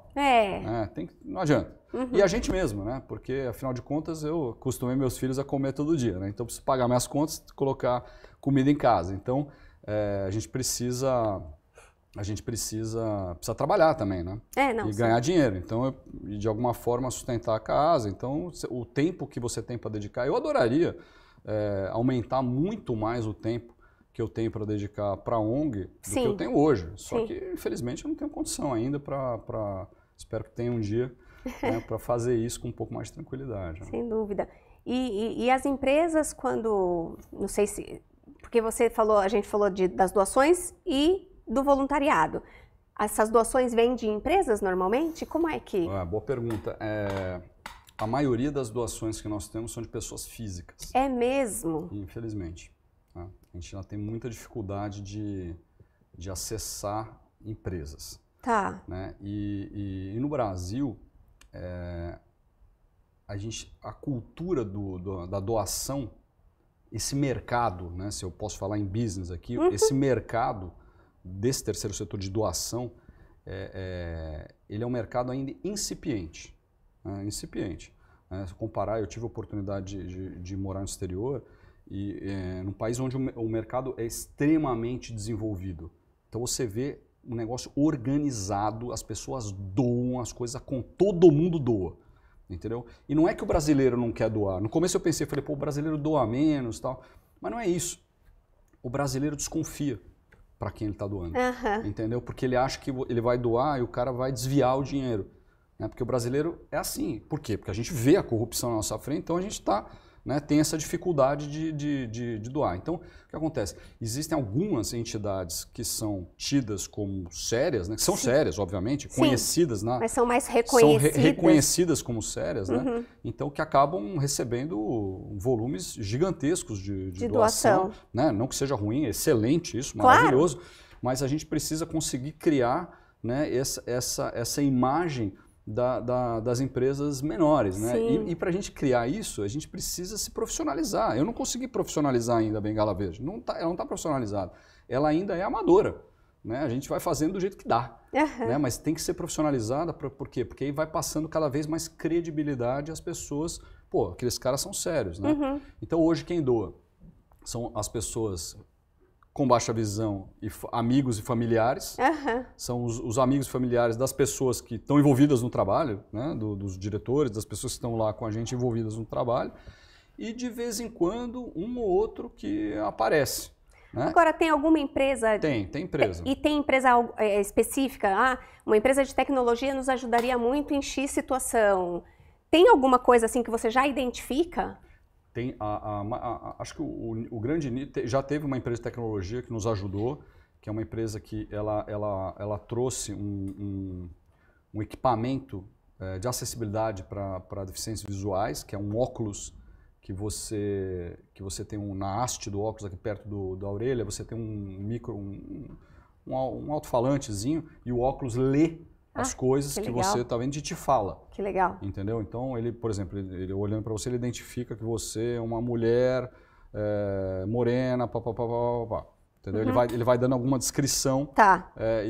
Não adianta. E a gente mesmo, né? Porque, afinal de contas, eu acostumei meus filhos a comer todo dia, né? Então, eu preciso pagar minhas contas e colocar comida em casa. Então, a gente precisa trabalhar também, né? E ganhar dinheiro. Então, e de alguma forma sustentar a casa. Então, o tempo que você tem para dedicar, eu adoraria aumentar muito mais o tempo que eu tenho para dedicar para a ONG do que eu tenho hoje. Só que, infelizmente, eu não tenho condição ainda espero que tenha um dia para fazer isso com um pouco mais de tranquilidade. Né? Sem dúvida. E as empresas, quando, não sei se, porque a gente falou das doações e do voluntariado. Essas doações vêm de empresas normalmente? Como é que... Boa pergunta. A maioria das doações que nós temos são de pessoas físicas. É mesmo? Infelizmente. Tá? A gente ainda tem muita dificuldade de acessar empresas. Tá. Né? E no Brasil, a cultura da doação, esse mercado, né, se eu posso falar em business aqui, esse mercado desse terceiro setor de doação, ele é um mercado ainda incipiente. Né, incipiente. Se comparar, eu tive a oportunidade de morar no exterior, e num país onde o mercado é extremamente desenvolvido. Então você vê um negócio organizado, as pessoas doam as coisas, todo mundo doa. Entendeu? E não é que o brasileiro não quer doar. No começo eu pensei, falei, pô, o brasileiro doa menos e tal. Mas não é isso. O brasileiro desconfia para quem ele está doando. Entendeu? Porque ele acha que ele vai doar e o cara vai desviar o dinheiro. Né? Porque o brasileiro é assim. Por quê? Porque a gente vê a corrupção na nossa frente, então a gente tem essa dificuldade de doar. Então, o que acontece? Existem algumas entidades que são tidas como sérias, né? Que são sérias, obviamente, conhecidas. Mas são mais reconhecidas. São reconhecidas como sérias, né? Então, que acabam recebendo volumes gigantescos de doação. Né? Não que seja ruim, é excelente isso, maravilhoso. Mas a gente precisa conseguir criar, né, essa imagem das empresas menores, né? E para a gente criar isso, a gente precisa se profissionalizar. Eu não consegui profissionalizar ainda a Bengala Verde. Ela não está profissionalizada. Ela ainda é amadora. Né? A gente vai fazendo do jeito que dá. Né? Mas tem que ser profissionalizada. Por quê? Porque aí vai passando cada vez mais credibilidade às pessoas. Pô, aqueles caras são sérios. Né? Então hoje quem doa são as pessoas com baixa visão, e amigos e familiares, são os amigos e familiares das pessoas que estão envolvidas no trabalho, né? Dos diretores, das pessoas que estão lá com a gente envolvidas no trabalho, e de vez em quando um ou outro que aparece. Né? Agora, tem alguma empresa? Tem empresa. E tem empresa específica? Uma empresa de tecnologia nos ajudaria muito em X situação. Tem alguma coisa assim que você já identifica? Tem acho que o grande já teve uma empresa de tecnologia que nos ajudou, que é uma empresa que ela trouxe um equipamento de acessibilidade para deficientes visuais, que é um óculos que você tem na haste do óculos aqui perto da orelha, você tem um alto-falantezinho e o óculos lê as coisas que você está vendo e te fala. Que legal. Entendeu? Então, ele, por exemplo, ele olhando para você, ele identifica que você é uma mulher morena, papapá. Entendeu? Ele vai dando alguma descrição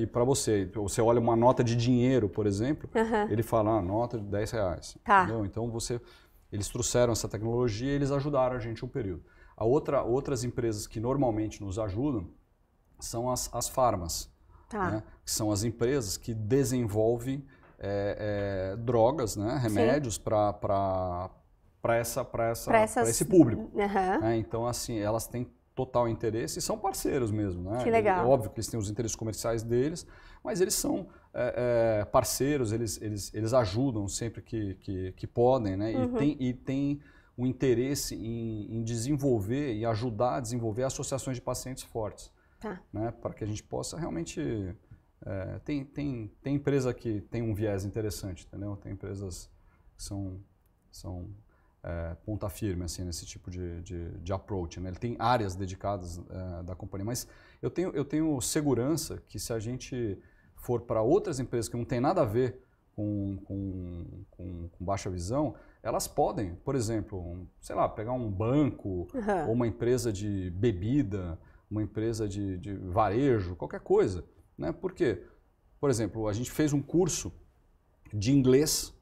e para você. Você olha uma nota de dinheiro, por exemplo, ele fala, nota de R$10. Entendeu? Então, eles trouxeram essa tecnologia e eles ajudaram a gente um período. Outras empresas que normalmente nos ajudam são as farmas. Né? Que são as empresas que desenvolvem drogas, né? Remédios para esse público. Né? Então, assim, elas têm total interesse e são parceiros mesmo. Né? Que legal. É óbvio que eles têm os interesses comerciais deles, mas eles são parceiros, eles ajudam sempre que podem, né? E tem um interesse em desenvolver e ajudar a desenvolver associações de pacientes fortes. Né, para que a gente possa realmente... tem empresa que tem um viés interessante, entendeu? Tem empresas que são ponta firme assim, nesse tipo de approach. Né? Ele tem áreas dedicadas da companhia, mas eu tenho segurança que se a gente for para outras empresas que não tem nada a ver com baixa visão, elas podem, por exemplo, sei lá, pegar um banco ou uma empresa de bebida, uma empresa de varejo, qualquer coisa. Né? Por quê? Por exemplo, a gente fez um curso de inglês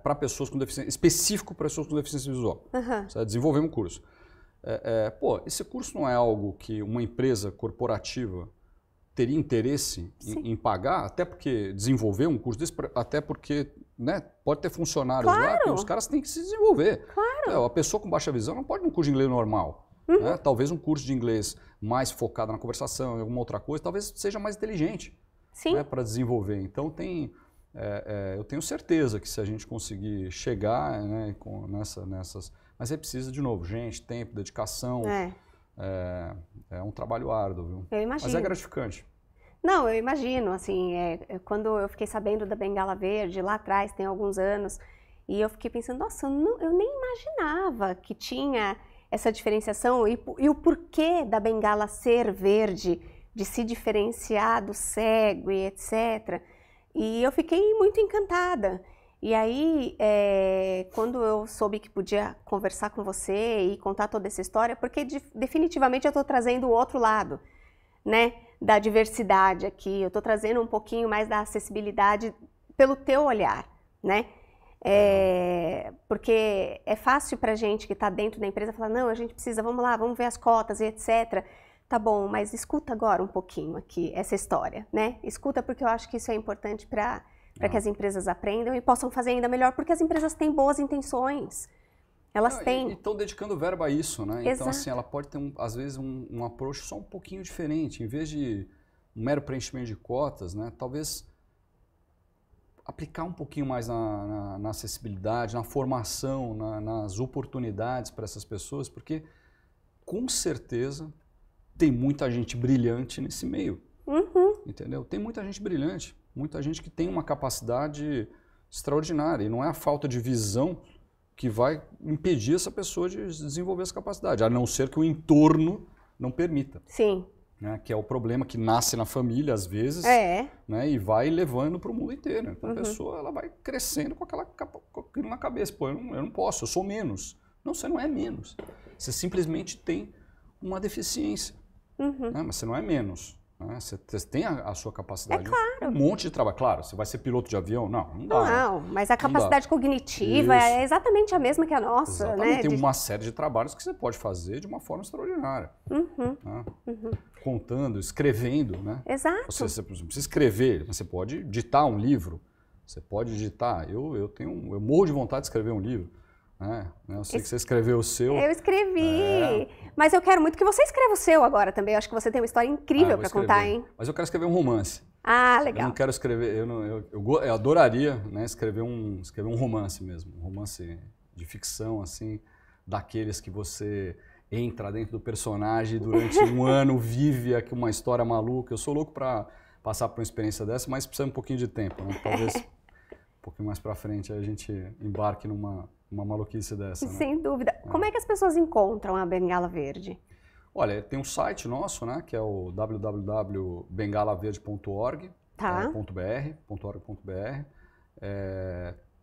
para pessoas com deficiência, específico para pessoas com deficiência visual. Desenvolvemos um curso. Esse curso não é algo que uma empresa corporativa teria interesse em pagar, até porque desenvolver um curso desse, até porque, né, pode ter funcionários lá, que os caras têm que se desenvolver. A pessoa com baixa visão não pode ir num curso de inglês normal. Né? Talvez um curso de inglês mais focado na conversação, em alguma outra coisa, talvez seja mais inteligente, né, para desenvolver. Então, eu tenho certeza que se a gente conseguir chegar, né, nessas... Mas aí precisa, de novo, gente, tempo, dedicação. É um trabalho árduo, viu? Eu imagino. Mas é gratificante. Não, eu imagino. Assim, quando eu fiquei sabendo da Bengala Verde, lá atrás, tem alguns anos, e eu fiquei pensando, nossa, eu nem imaginava que tinha essa diferenciação e o porquê da bengala ser verde, de se diferenciar do cego e etc. E eu fiquei muito encantada. E aí, quando eu soube que podia conversar com você e contar toda essa história, porque definitivamente eu estou trazendo o outro lado, né, da diversidade aqui, eu estou trazendo um pouquinho mais da acessibilidade pelo teu olhar, né? Porque é fácil para a gente que está dentro da empresa falar, não, a gente precisa, vamos lá, vamos ver as cotas e etc. Tá bom, mas escuta agora um pouquinho aqui essa história, né? Escuta porque eu acho que isso é importante para que as empresas aprendam e possam fazer ainda melhor, porque as empresas têm boas intenções. Elas têm. E estão dedicando verba a isso, né? Exato. Então, assim, ela pode ter, às vezes, um approach só um pouquinho diferente. Em vez de um mero preenchimento de cotas, né? Talvez aplicar um pouquinho mais na acessibilidade, na formação, nas oportunidades para essas pessoas, porque, com certeza, tem muita gente brilhante nesse meio. Entendeu? Tem muita gente brilhante. Muita gente que tem uma capacidade extraordinária. E não é a falta de visão que vai impedir essa pessoa de desenvolver essa capacidade, a não ser que o entorno não permita. Sim. Né? Que é o problema que nasce na família, às vezes, né? E vai levando para o mundo inteiro. Então a pessoa ela vai crescendo com aquilo na cabeça. Pô, eu não posso, eu sou menos. Não, você não é menos. Você simplesmente tem uma deficiência. Né? Mas você não é menos. Né? Você tem a sua capacidade. É claro. Um monte de trabalho. Claro, você vai ser piloto de avião? Não dá. Não, mas a capacidade cognitiva é exatamente a mesma que a nossa. Exatamente. Né? Tem uma série de trabalhos que você pode fazer de uma forma extraordinária. Né? Contando, escrevendo. Né? Exato. Você não precisa escrever, mas você pode ditar um livro. Você pode digitar. Eu morro de vontade de escrever um livro. Né? Eu sei que você escreveu o seu. Eu escrevi, mas eu quero muito que você escreva o seu agora também. Eu acho que você tem uma história incrível para contar, hein? Mas eu quero escrever um romance. Ah, legal. Eu não quero escrever, eu adoraria, né, escrever um romance mesmo, um romance de ficção, assim, daqueles que você entra dentro do personagem e durante um ano vive aqui uma história maluca. Eu sou louco para passar por uma experiência dessa, mas precisa um pouquinho de tempo, né? Talvez um pouquinho mais para frente a gente embarque numa maluquice dessa. Né? Sem dúvida. Como é que as pessoas encontram a Bengala Verde? Olha, tem um site nosso, né, que é o www.bengalaverde.org.br.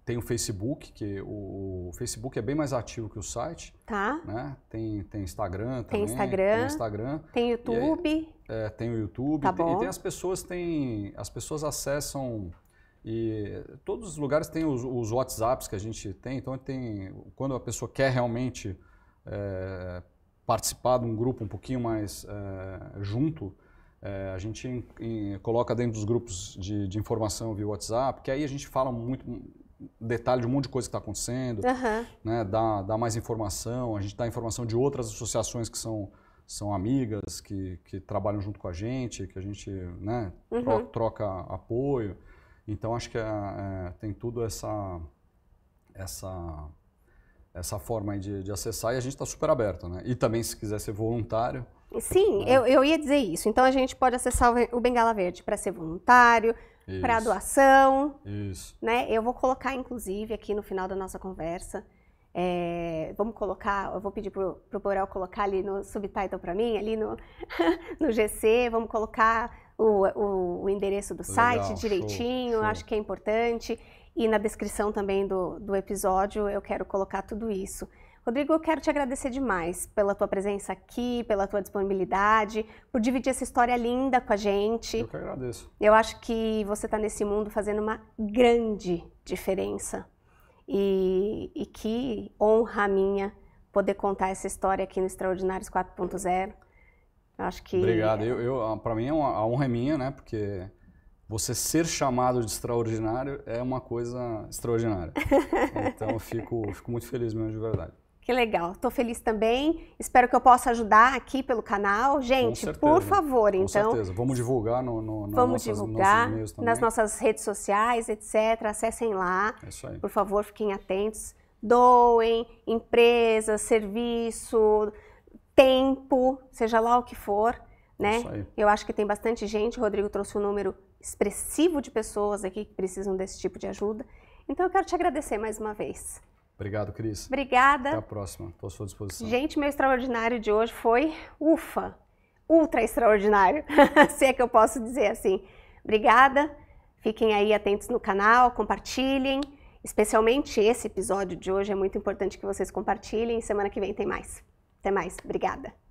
Tem o Facebook, que o Facebook é bem mais ativo que o site. Tá. Né? Tem Instagram Tem também. Instagram. Tem YouTube. Tem o YouTube. Tá bom. E tem as pessoas acessam. E todos os lugares têm os WhatsApps que a gente tem. Então, quando a pessoa quer realmente participar de um grupo um pouquinho mais junto, a gente coloca dentro dos grupos de informação via WhatsApp, que aí a gente fala muito detalhe de um monte de coisa que está acontecendo, né, dá mais informação, a gente dá informação de outras associações que são amigas, que trabalham junto com a gente, que a gente, né, troca apoio. Então, acho que tem tudo essa forma aí de acessar e a gente está super aberto, né? E também, se quiser ser voluntário... Sim, né? eu ia dizer isso. Então, a gente pode acessar o Bengala Verde para ser voluntário, para doação. Isso. Né? Eu vou colocar, inclusive, aqui no final da nossa conversa, eu vou pedir para o Borel colocar ali no subtitle para mim, ali no GC, vamos colocar o endereço do site direitinho, show. Acho que é importante. E na descrição também do episódio eu quero colocar tudo isso. Rodrigo, eu quero te agradecer demais pela tua presença aqui, pela tua disponibilidade, por dividir essa história linda com a gente. Eu que agradeço. Eu acho que você está nesse mundo fazendo uma grande diferença. E que honra minha poder contar essa história aqui no Extraordinários 4.0. Acho que... Obrigado. Para mim, a honra é minha, né? Porque você ser chamado de extraordinário é uma coisa extraordinária. Então, eu fico muito feliz mesmo, de verdade. Que legal. Estou feliz também. Espero que eu possa ajudar aqui pelo canal. Gente, por favor, então... Com certeza. Vamos divulgar nos nossos e-mails também. Nas nossas redes sociais, etc. Acessem lá. É isso aí. Por favor, fiquem atentos. Doem, empresas, serviço... tempo, seja lá o que for, né? Isso aí. Eu acho que tem bastante gente, o Rodrigo trouxe um número expressivo de pessoas aqui que precisam desse tipo de ajuda. Então eu quero te agradecer mais uma vez. Obrigado, Cris. Obrigada. Até a próxima. Estou à sua disposição. Gente, meu extraordinário de hoje foi, ultra extraordinário, se é que eu posso dizer assim. Obrigada. Fiquem aí atentos no canal, compartilhem. Especialmente esse episódio de hoje é muito importante que vocês compartilhem. Semana que vem tem mais. Até mais. Obrigada.